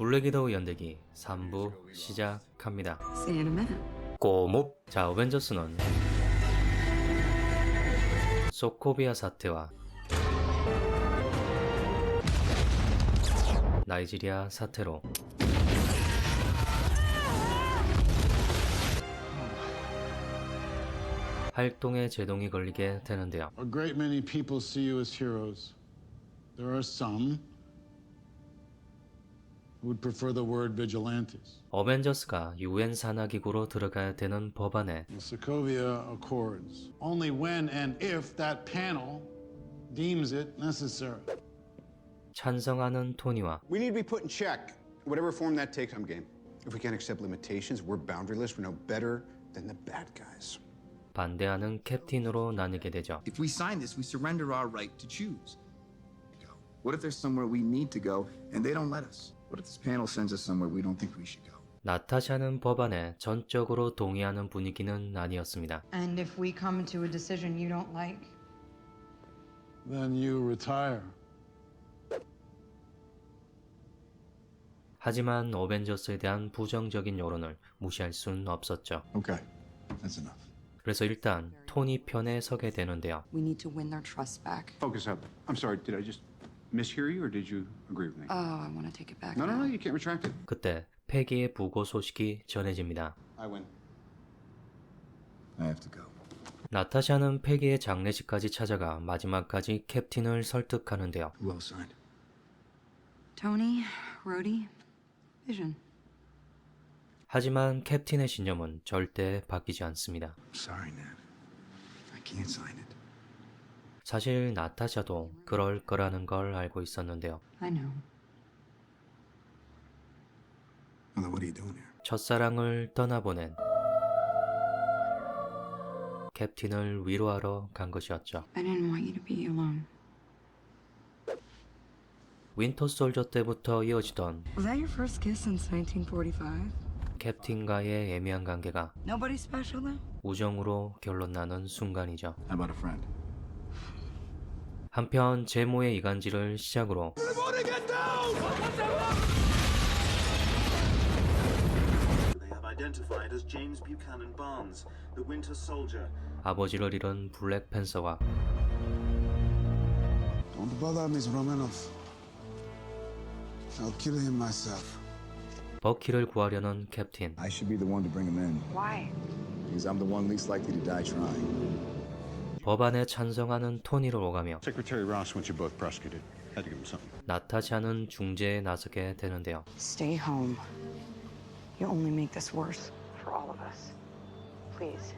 블랙 위도우 연대기 3부 시작합니다. See you in a minute. 꼬몹! 자, 어벤져스는 소코비아 사태와 나이지리아 사태로 활동에 제동이 걸리게 되는데요. A great many people see you as heroes. There are some who would prefer the word vigilantes. 어벤져스가 UN 산하기구로 들어가야 되는 법안에 The Sokovia Accords. Only when and if that panel deems it necessary. 찬성하는 토니와 We need to be put in check. Whatever form that takes, I'm game. If we can't accept limitations, we're boundaryless. We're no better than the bad guys. 반대하는 캡틴으로 나뉘게 되죠. If we sign this, we surrender our right to choose. What if there's somewhere we need to go and they don't let us? What if this panel sends us somewhere we don't think we should go? 나타샤는 법안에 전적으로 동의하는 분위기는 아니었습니다. And if we come to a decision you don't like, Then you retire. 하지만 어벤져스에 대한 부정적인 여론을 무시할 수는 없었죠. Okay, that's enough. 그래서 일단 토니 편에 서게 되는데요. we need to win their trust back. Focus up. I'm sorry, did I just mishear you or did you agree with me? Oh, I want to take it back. No, now. you can't retract it. 그때 패기의 부고 소식이 전해집니다. I win. I have to go. 나타샤는 패기의 장례식까지 찾아가 마지막까지 캡틴을 설득하는데요. Who else signed? Tony, Rhodey, Vision. 하지만 캡틴의 신념은 절대 바뀌지 않습니다. Sorry, Ned. I can't sign it. 사실 나타샤도 그럴 거라는 걸 알고 있었는데요. I know. Well, then what are you doing here? 첫사랑을 떠나보낸 캡틴을 위로하러 간 것이었죠. I didn't want you to be alone. 윈터 솔저 때부터 이어지던 Was that your first kiss since 1945? 캡틴과의 애매한 관계가 Nobody special though? 우정으로 결론나는 순간이죠. How about a friend? 한편 제모의 이간질을 시작으로 They have identified as James Buchanan Barnes, the Winter Soldier. 아버지를 잃은 블랙팬서와 Don't bother Miss Romanov. I'll kill him myself. 버키를 구하려는 캡틴. I should be the one to bring him in. Why? Because I'm the one least likely to die trying. 법안에 찬성하는 토니를 오가며 Secretary Ross wants you both prosecuted. Had to give him something. 나타샤는 중재에 나서게 되는데요. Stay home. You only make this worse for all of us. Please.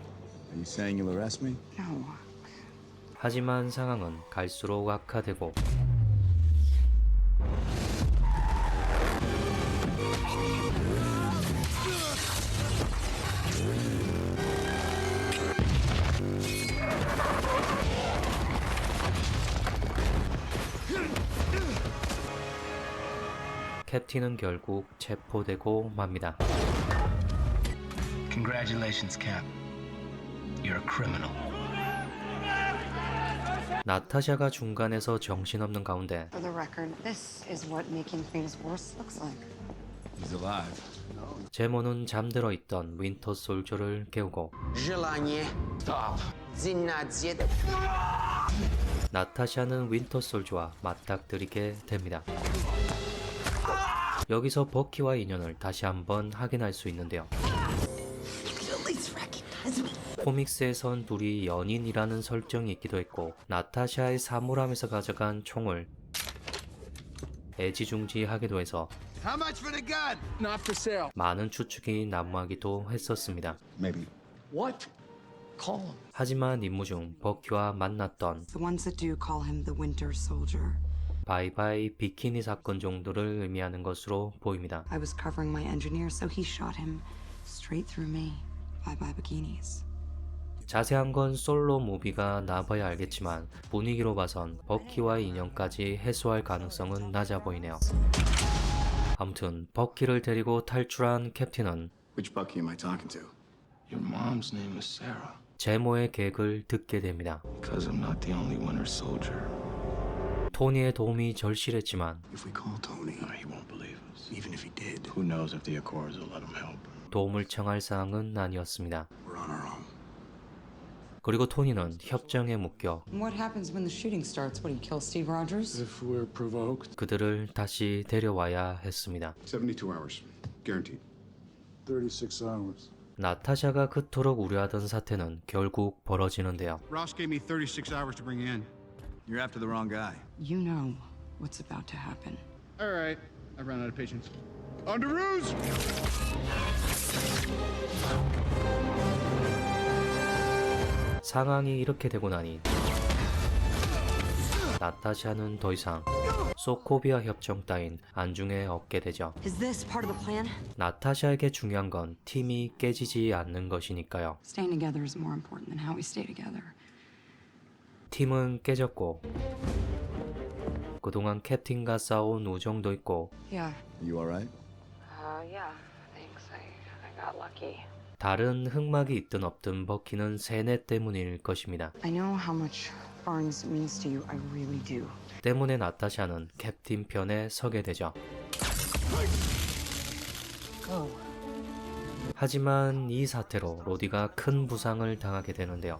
Are you saying you'll arrest me? No. 하지만 상황은 갈수록 악화되고 캡틴은 결국 체포되고 맙니다. Congratulations, Cap. You're a criminal. 나타샤가 중간에서 정신없는 가운데 For the record, this is what making things worse looks like. He's alive. 제모는 잠들어 있던 윈터 솔저를 깨우고 Желание. Stop. Динадзет. 나타샤는 윈터 솔저와 맞닥뜨리게 됩니다. 여기서 버키와 인연을 다시 한번 확인할 수 있는데요. 코믹스에선 둘이 연인이라는 설정이 있기도 했고 나타샤의 사물함에서 가져간 총을 애지중지하기도 해서 How much for the gun? Not for sale. 많은 추측이 난무하기도 했었습니다. Maybe. What? Call him. 하지만 임무 중 버키와 만났던 The ones that do call him the Winter Soldier. 바이바이 비키니 사건 정도를 의미하는 것으로 보입니다. I was covering my engineer, so he shot him straight through me. Bye bye bikinis. 자세한 건 솔로 무비가 나봐야 알겠지만 분위기로 봐선 버키와의 인연까지 해소할 가능성은 낮아 보이네요. 아무튼 버키를 데리고 탈출한 캡틴은 Which Bucky am I talking to? Your mom's name is Sarah. 제모의 계획을 듣게 됩니다. Because I'm not the only Winter Soldier. 토니의 도움이 절실했지만 If we call Tony, he won't believe us. Even if he did, who knows if the Accords will let him help. 도움을 청할 사항은 아니었습니다. We're on our own. 그리고 토니는 협정에 묶여 What happens when the shooting starts? What, do you kill Steve Rogers? If we're provoked, 그들을 다시 데려와야 했습니다. 72 hours, guaranteed. 36 hours. 나타샤가 그토록 우려하던 사태는 결국 벌어지는데요. Ross gave me 36 hours to bring you in. You're after the wrong guy. You know what's about to happen. All right, I've run out of patience. On to ruse! 상황이 이렇게 되고 나니 나타샤는 더 이상 소코비아 협정 따윈 안중에 없게 되죠. Is this part of the plan? 나타샤에게 중요한 건 팀이 깨지지 않는 것이니까요. Staying together is more important than how we stay together. 팀은 깨졌고 그동안 캡틴과 싸운 우정도 있고 Yeah. You all right? Yeah. Thanks. I got lucky. 다른 흑막이 있든 없든 버키는 세뇌 때문일 것입니다. I know how much Barnes means to you. I really do. 때문에 나타샤는 캡틴 편에 서게 되죠. Go. 하지만 이 사태로 로디가 큰 부상을 당하게 되는데요.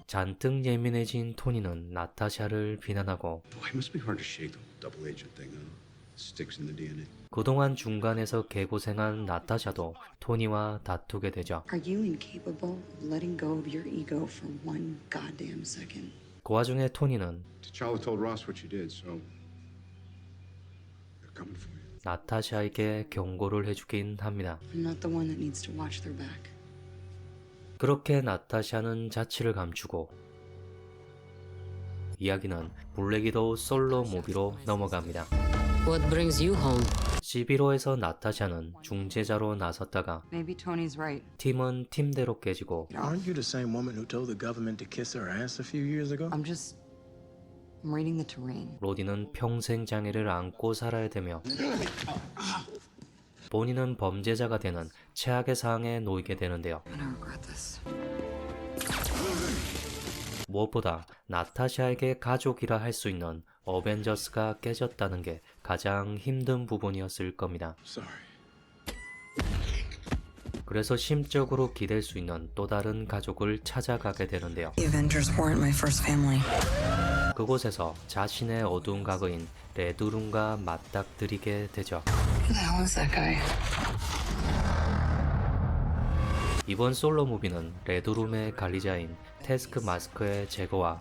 잔뜩 예민해진 토니는 나타샤를 비난하고 Boy, it must be hard to shake the double agent thing, huh? Sticks in the DNA. 그동안 중간에서 개고생한 나타샤도 토니와 다투게 되죠. Are you incapable of letting go of your ego for one goddamn second? 그 와중에 토니는 T'Challa told Ross what you did, so they're coming for you. 나타샤에게 경고를 해주긴 합니다. I'm not the one that needs to watch their back. 그렇게 나타샤는 자취를 감추고 이야기는 블랙이도 솔로 무비로 넘어갑니다. What brings you home? 11호에서 나타샤는 중재자로 나섰다가 Maybe Tony's right. 팀은 팀대로 깨지고 Aren't you the same woman who told the government to kiss her ass a few years ago? I'm reading the terrain. 로디는 평생 장애를 안고 살아야 되며 본인은 범죄자가 되는 최악의 상황에 놓이게 되는데요. I'm gonna regret this. 무엇보다 나타샤에게 가족이라 할 수 있는 어벤져스가 깨졌다는 게 가장 힘든 부분이었을 겁니다. Sorry. 그래서 심적으로 기댈 수 있는 또 다른 가족을 찾아가게 되는데요. The Avengers weren't my first family. 그곳에서 자신의 어두운 과거인 레드룸과 맞닥뜨리게 되죠. Who the hell is that guy? 이번 솔로 무비는 레드룸의 관리자인 태스크 마스크의 제거와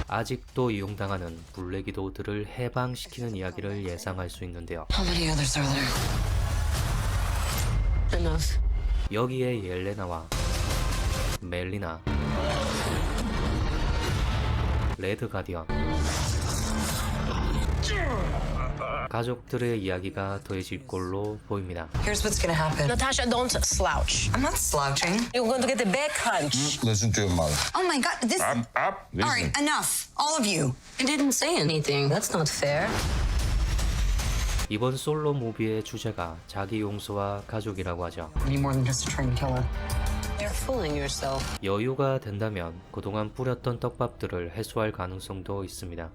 아직도 이용당하는 블랙이도우들을 해방시키는 이야기를 예상할 수 있는데요. How many others are there? Enough. 여기에 옐레나와 멜리나, 레드 가디언, 가족들의 이야기가 더해질 걸로 보입니다. Here's what's gonna happen. Natasha, don't slouch. I'm not slouching. You're going to get the back hunch. Listen to your mother. Oh my god, this. Up. All right, enough. All of you. I didn't say anything. That's not fair. 이번 솔로 무비의 주제가 자기 용서와 가족이라고 하죠. I need more than just a trained killer. You're fooling yourself. 여유가 된다면 그동안 뿌렸던 떡밥들을 해소할 가능성도 있습니다.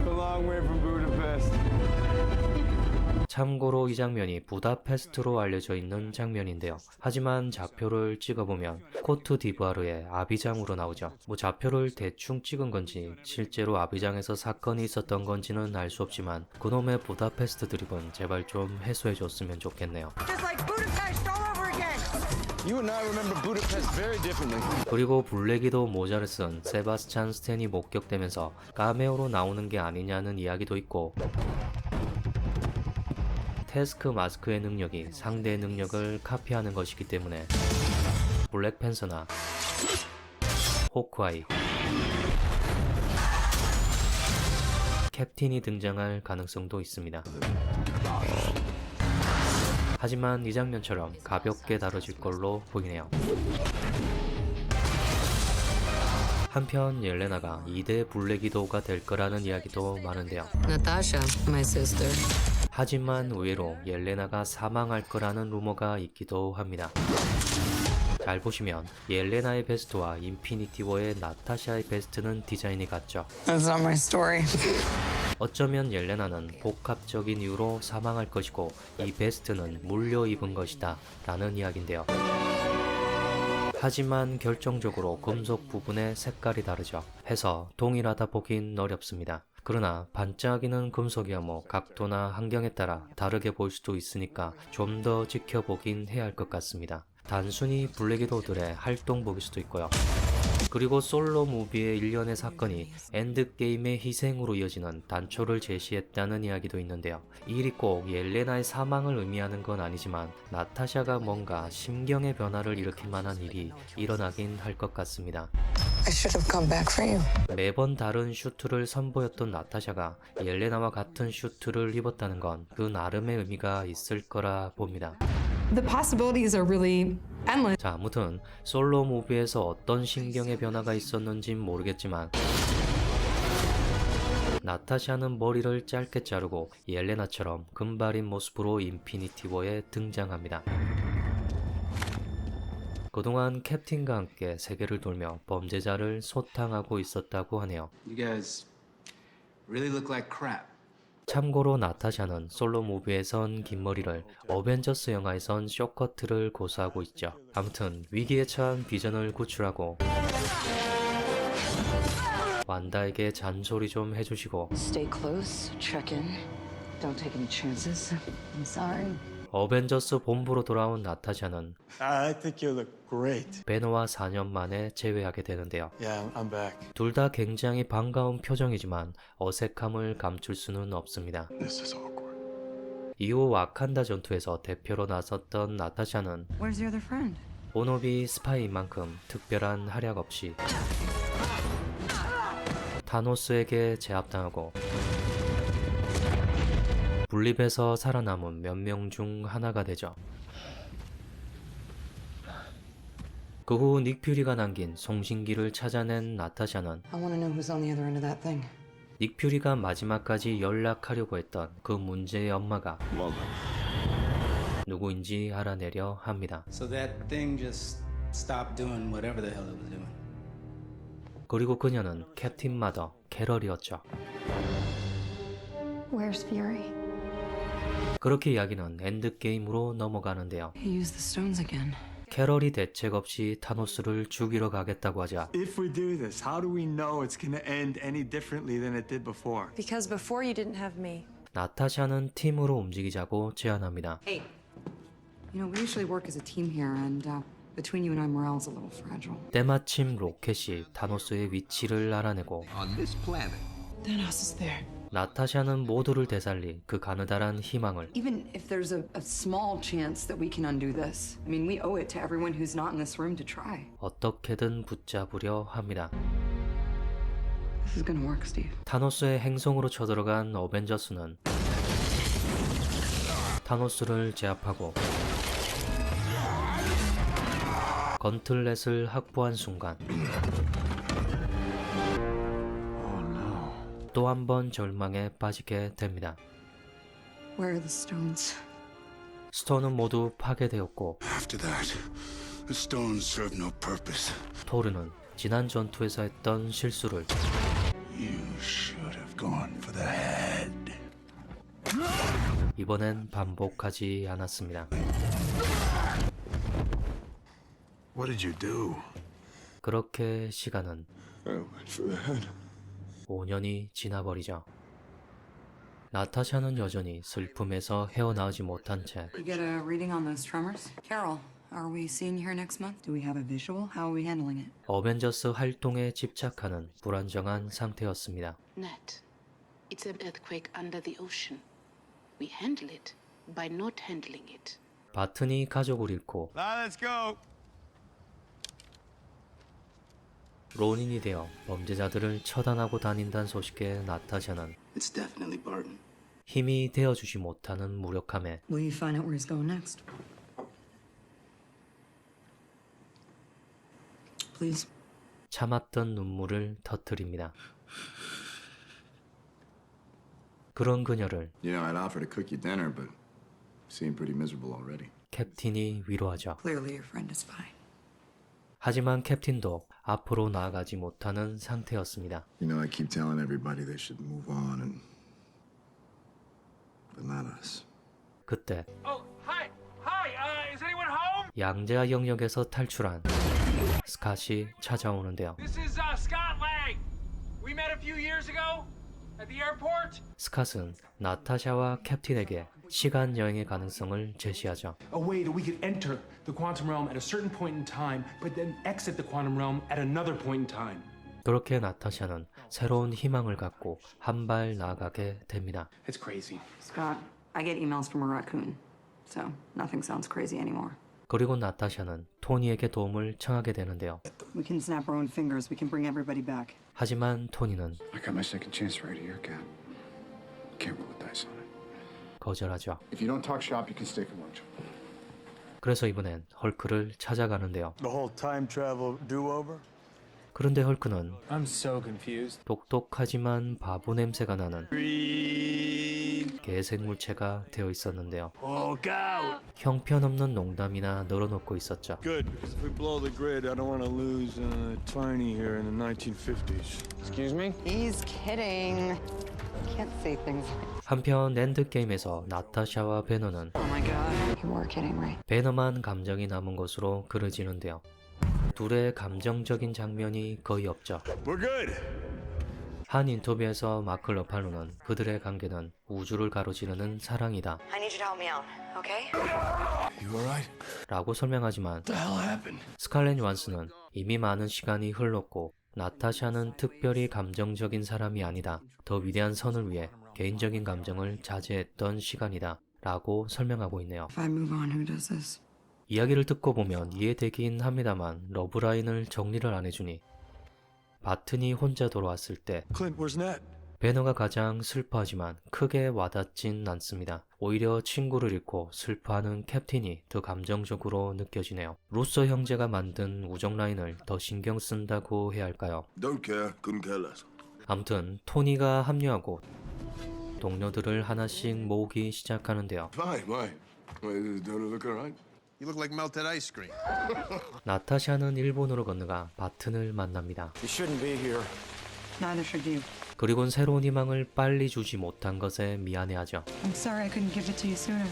참고로 이 장면이 부다페스트로 알려져 있는 장면인데요. 하지만 좌표를 찍어보면 코트 디부아르의 아비장으로 나오죠. 좌표를 대충 찍은 건지 실제로 아비장에서 사건이 있었던 건지는 알 수 없지만 그놈의 부다페스트 드립은 제발 좀 해소해줬으면 좋겠네요. You and I remember Budapest very differently. 그리고 블랙이도 모자를 쓴 세바스찬 스탠이 목격되면서 카메오로 나오는 게 아니냐는 이야기도 있고 태스크 마스크의 능력이 상대의 능력을 카피하는 것이기 때문에 블랙팬서나 호크아이, 캡틴이 등장할 가능성도 있습니다. 하지만 이 장면처럼 가볍게 다뤄질 걸로 보이네요. 한편 옐레나가 2대 블랙 위도우가 될 거라는 이야기도 많은데요. Natasha, my sister. 하지만 의외로 옐레나가 사망할 거라는 루머가 있기도 합니다. 잘 보시면 옐레나의 베스트와 인피니티 워의 나타샤의 베스트는 디자인이 같죠. That's not my story. 어쩌면 옐레나는 복합적인 이유로 사망할 것이고 이 베스트는 물려 입은 것이다 라는 이야기인데요. 하지만 결정적으로 금속 부분의 색깔이 다르죠. 해서 동일하다 보긴 어렵습니다. 그러나 반짝이는 금속이야 뭐 각도나 환경에 따라 다르게 보일 수도 있으니까 좀 더 지켜보긴 해야 할 것 같습니다. 단순히 블랙위도우들의 활동복일 수도 있고요. 그리고 솔로 무비의 일련의 사건이 엔드게임의 희생으로 이어지는 단초를 제시했다는 이야기도 있는데요. 이 일이 꼭 옐레나의 사망을 의미하는 건 아니지만 나타샤가 뭔가 심경의 변화를 일으킬 만한 일이 일어나긴 할 것 같습니다. I should have come back for you. 매번 다른 슈트를 선보였던 나타샤가 옐레나와 같은 슈트를 입었다는 건 그 나름의 의미가 있을 거라 봅니다. The possibilities are really endless. 자, 아무튼 솔로 무비에서 어떤 심경의 변화가 있었는진 모르겠지만 나타샤는 머리를 짧게 자르고 옐레나처럼 금발인 모습으로 인피니티 워에 등장합니다. 그동안 캡틴과 함께 세계를 돌며 범죄자를 소탕하고 있었다고 하네요. You guys really look like crap. 참고로 나타샤는 솔로 무비에선 긴 머리를, 어벤져스 영화에선 쇼커트를 고수하고 있죠. 아무튼 위기에 처한 비전을 구출하고 완다에게 잔소리 좀 해주시고 Stay close, check in. Don't take any chances. I'm sorry. 어벤져스 본부로 돌아온 나타샤는 I think you look great. 배너와 4년 만에 재회하게 되는데요. Yeah, I'm back. 둘 다 굉장히 반가운 표정이지만 어색함을 감출 수는 없습니다. This is awkward. 이후 와칸다 전투에서 대표로 나섰던 나타샤는 Where's your other friend? 본업이 스파이인 만큼 특별한 활약 없이 타노스에게 제압당하고 분립에서 살아남은 몇 명 중 하나가 되죠. 그 후 닉 퓨리가 남긴 송신기를 찾아낸 나타샤는 I want to know who's on the other end of that thing. 닉 퓨리가 마지막까지 연락하려고 했던 그 문제의 엄마가 누구인지 알아내려 합니다. So that thing just stopped doing whatever the hell it was doing. 그리고 그녀는 캡틴 마더 캐럴이었죠. Where's Fury? 그렇게 이야기는 엔드게임으로 넘어가는데요. He used the stones again. 캐럴이 대책 없이 타노스를 죽이러 가겠다고 하자 If we do this, how do we know it's gonna end any differently than it did before? Because before you didn't have me. 나타샤는 팀으로 움직이자고 제안합니다. You know, we usually work as a team here, and between you and I, morale's a little fragile. 때마침 로켓이 타노스의 위치를 알아내고 Thanos is there. 나타샤는 모두를 되살릴 그 가느다란 희망을 Even if there's a small chance that we can undo this, I mean, we owe it to everyone who's not in this room to try. 어떻게든 붙잡으려 합니다. This is gonna work, Steve. 타노스의 행성으로 쳐들어간 어벤져스는 타노스를 제압하고 건틀렛을 확보한 순간 또 한 번 절망에 빠지게 됩니다. Where are the stones? 스톤은 모두 파괴되었고 After that, the stones serve no purpose. 토르는 지난 전투에서 했던 실수를 You should have gone for the head. 이번엔 반복하지 않았습니다. What did you do? 그렇게 시간은 I went for the head. 5년이 지나버리죠. 나타샤는 여전히 슬픔에서 헤어나오지 못한 채 You get a reading on those tremors? Carol, are we seeing you here next month? Do we have a visual? How are we handling it? 어벤져스 활동에 집착하는 불안정한 상태였습니다. Nat, it's an earthquake under the ocean. We handle it by not handling it. 바튼이 가족을 잃고 Let's go. 론인이 되어 범죄자들을 처단하고 다닌다는 소식에 나타샤는 It's definitely Barton. 힘이 되어주지 못하는 무력함에 Will you find out where he's going next? Please. 참았던 눈물을 터뜨립니다. 그런 그녀를 You know, I'd offer to cook you dinner, but you seem pretty miserable already. 캡틴이 위로하죠. Clearly, your friend is fine. 하지만 캡틴도 앞으로 나아가지 못하는 상태였습니다. You know, I keep telling everybody they should move on, but not us. 그때 Oh, hi, is anyone home? 양자 영역에서 탈출한 스캇이 찾아오는데요. This is Scott Lang. We met a few years ago at the airport. 스캇은 나타샤와 캡틴에게 시간 여행의 가능성을 제시하죠. A way that we could enter the quantum realm at a certain point in time, but then exit the quantum realm at another point in time. 그렇게 나타샤는 새로운 희망을 갖고 한 발 나아가게 됩니다. It's crazy. Scott, I get emails from a raccoon, so nothing sounds crazy anymore. 그리고 나타샤는 토니에게 도움을 청하게 되는데요. We can snap our own fingers. We can bring everybody back. 하지만 토니는 I got my second chance right here, Cap. Can't roll the dice on it. 거절하죠. If you don't talk shop, you can stay for lunch. 그래서 이번엔 헐크를 찾아가는데요. The whole time travel do-over? 그런데 헐크는 I'm so confused. 똑똑하지만 바보 냄새가 나는 개생물체가 되어 있었는데요. Hulk out! 형편없는 농담이나 늘어놓고 있었죠. Good, because if we blow the grid, I don't want to lose Tiny here in the 1950s. Excuse me? He's kidding. Can't say things like. 한편 엔드게임에서 나타샤와 배너는 Oh my God. You were kidding, right? 배너만 감정이 남은 것으로 그려지는데요. 둘의 감정적인 장면이 거의 없죠. We're good! 한 인터뷰에서 마크 러팔로는 그들의 관계는 우주를 가로지르는 사랑이다 I need you to help me out, okay? You alright? 라고 설명하지만 What the hell happened? 스칼렛 요한슨은 이미 많은 시간이 흘렀고 나타샤는 특별히 감정적인 사람이 아니다. 더 위대한 선을 위해 개인적인 감정을 자제했던 시간이다 라고 설명하고 있네요. If I move on, who does this? 이야기를 듣고 보면 이해되긴 합니다만 러브라인을 정리를 안 해주니 바튼이 혼자 돌아왔을 때 Clint, where's Nat? 배너가 가장 슬퍼하지만 크게 와닿진 않습니다. 오히려 친구를 잃고 슬퍼하는 캡틴이 더 감정적으로 느껴지네요. 루소 형제가 만든 우정 라인을 더 신경 쓴다고 해야 할까요? Don't care, couldn't care less. 아무튼 토니가 합류하고 동료들을 하나씩 모으기 시작하는데요. Fine, why? Don't it look alright? You look like melted ice cream. 나타샤는 일본으로 건너가 바튼을 만납니다. You shouldn't be here. Neither should you. 그리고는 새로운 희망을 빨리 주지 못한 것에 미안해하죠. I'm sorry I couldn't give it to you sooner.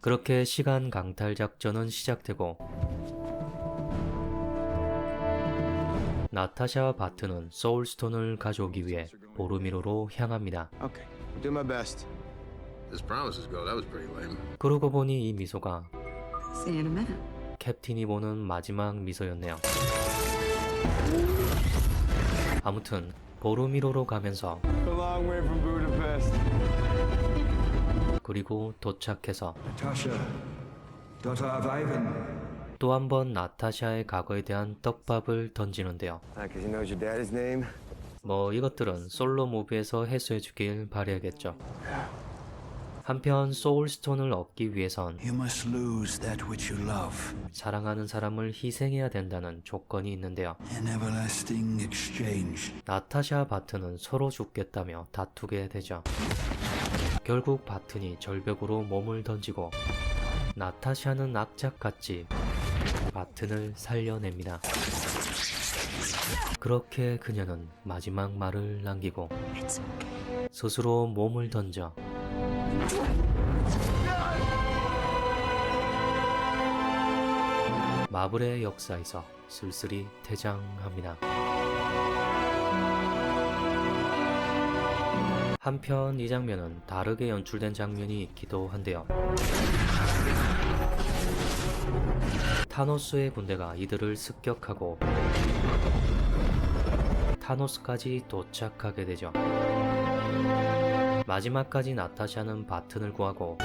그렇게 시간 강탈 작전은 시작되고 나타샤와 바튼은 소울스톤을 가져오기 위해 보르미로로 향합니다. Okay, I'll do my best. This promises go. That was pretty lame. 그러고 보니 이 미소가 See you in a minute. 캡틴이 보는 마지막 미소였네요. 아무튼 보르미로로 가면서 A long way from Budapest. 그리고 도착해서 Natasha, daughter of Ivan. 또 한 번 나타샤의 과거에 대한 떡밥을 던지는데요. Because he knows your daddy's name. 뭐 이것들은 솔로 무비에서 해소해 주길 바라야겠죠. 한편 소울스톤을 얻기 위해선 You must lose that which you love. 사랑하는 사람을 희생해야 된다는 조건이 있는데요. An everlasting exchange. 나타샤와 바튼은 서로 죽겠다며 다투게 되죠. 결국 바튼이 절벽으로 몸을 던지고 나타샤는 악착같이 바튼을 살려냅니다. 그렇게 그녀는 마지막 말을 남기고 스스로 몸을 던져 마블의 역사에서 쓸쓸히 퇴장합니다. 한편 이 장면은 다르게 연출된 장면이 있기도 한데요. 타노스의 군대가 이들을 습격하고 타노스까지 도착하게 되죠. 마지막까지 나타샤는 바튼을 구하고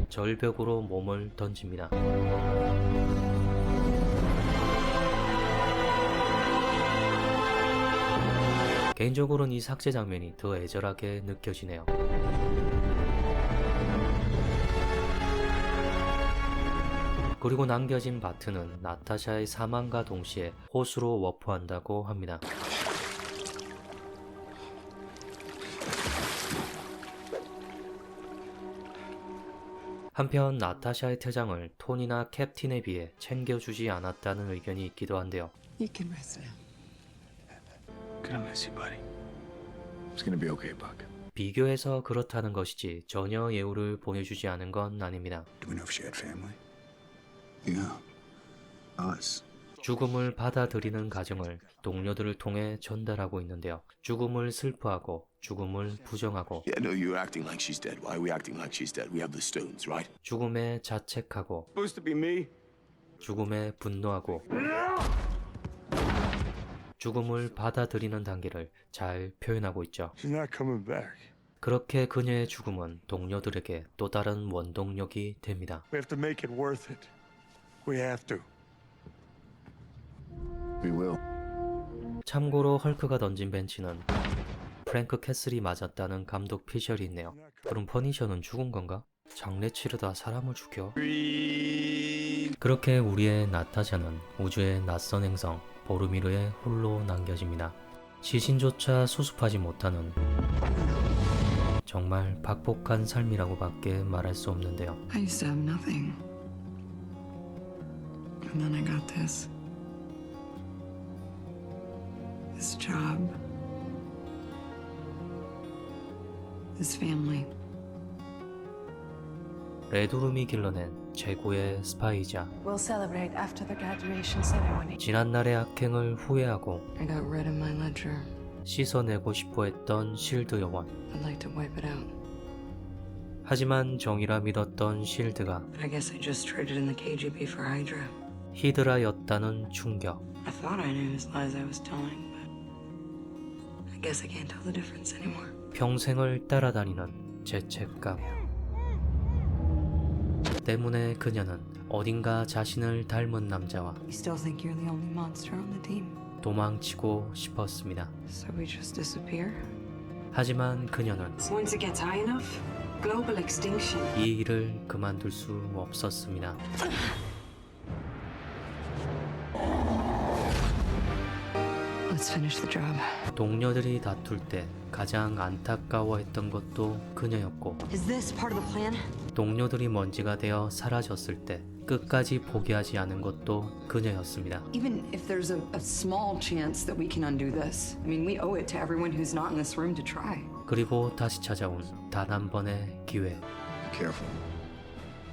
절벽으로 몸을 던집니다. 개인적으로는 이 삭제 장면이 더 애절하게 느껴지네요. 그리고 남겨진 바트는 나타샤의 사망과 동시에 호수로 워프한다고 합니다. 한편 나타샤의 퇴장을 톤이나 캡틴에 비해 챙겨주지 않았다는 의견이 있기도 한데요. You can rest now. Gonna miss you, buddy. It's gonna be okay, Buck. 비교해서 그렇다는 것이지 전혀 예우를 보내주지 않은 건 아닙니다. Do we know if she had family? Yeah. Us. 죽음을 받아들이는 과정을 동료들을 통해 전달하고 있는데요. 죽음을 슬퍼하고 죽음을 부정하고 Yeah, no, you're acting like she's dead. Why are we acting like she's dead? We have the stones, right? 죽음에 자책하고 Supposed to be me. 죽음에 분노하고 죽음을 받아들이는 단계를 잘 표현하고 있죠. She's not coming back. 그렇게 그녀의 죽음은 동료들에게 또 다른 원동력이 됩니다. We have to make it worth it. We have to. We will. 참고로 헐크가 던진 벤치는 프랭크 캐슬이 맞았다는 감독 피셜이 있네요. 그럼 퍼니셔는 죽은 건가? 장례 치르다 사람을 죽여? 그렇게 우리의 나타샤는 우주의 낯선 행성 보르미르에 홀로 남겨집니다. 시신조차 수습하지 못하는 정말 박복한 삶이라고 밖에 말할 수 없는데요. I used to have nothing. And then I got this. This job. This family. 레드룸이 길러낸 최고의 스파이자 We'll celebrate after the graduation ceremony. 지난날의 악행을 후회하고 I got rid of my ledger. 씻어내고 싶어 했던 실드 요원. I'd like to wipe it out. 하지만 정이라 믿었던 실드가 But I guess I just traded in the KGB for Hydra. 히드라였다는 충격. I thought I knew whose lies I was telling, but I guess I can't tell the difference anymore. 평생을 따라다니는 죄책감 때문에 그녀는 어딘가 자신을 닮은 남자와 You still think you're the only monster on the team? 도망치고 싶었습니다. So we just disappear? 하지만 그녀는 Once it gets high enough, global extinction. 이 일을 그만둘 수 없었습니다. Let's finish the job. 동료들이 다툴 때 가장 안타까워했던 것도 그녀였고 Is this part of the plan? 동료들이 먼지가 되어 사라졌을 때 끝까지 포기하지 않은 것도 그녀였습니다. Even if there's a small chance that we can undo this, I mean, we owe it to everyone who's not in this room to try. 그리고 다시 찾아온 단 한 번의 기회. Be careful.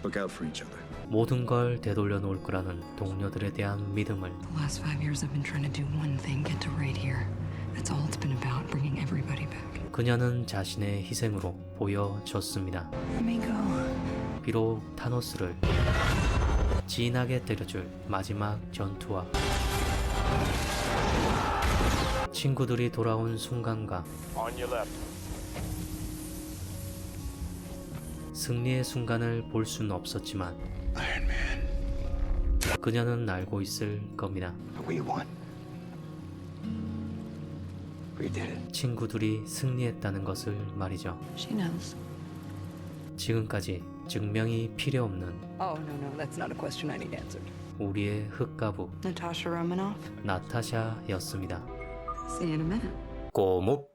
Look out for each other. 모든 걸 되돌려 놓을 거라는 동료들에 대한 믿음을 The last 5 years I've been trying to do one thing, get to right here. That's all it's been about, bringing everybody back. 그녀는 자신의 희생으로 보여줬습니다. Let me go. 비록 타노스를 진하게 때려줄 마지막 전투와 친구들이 돌아온 순간과 승리의 순간을 볼 수는 없었지만 Iron Man. 그녀는 알고 있을 겁니다. We won. We did it. 친구들이 승리했다는 것을 말이죠. She knows. 지금까지 증명이 필요 없는 Oh, no, that's not a question I need answered. 우리의 흑가부 Natasha Romanoff? 나타샤였습니다. See you in a minute. 꼬묵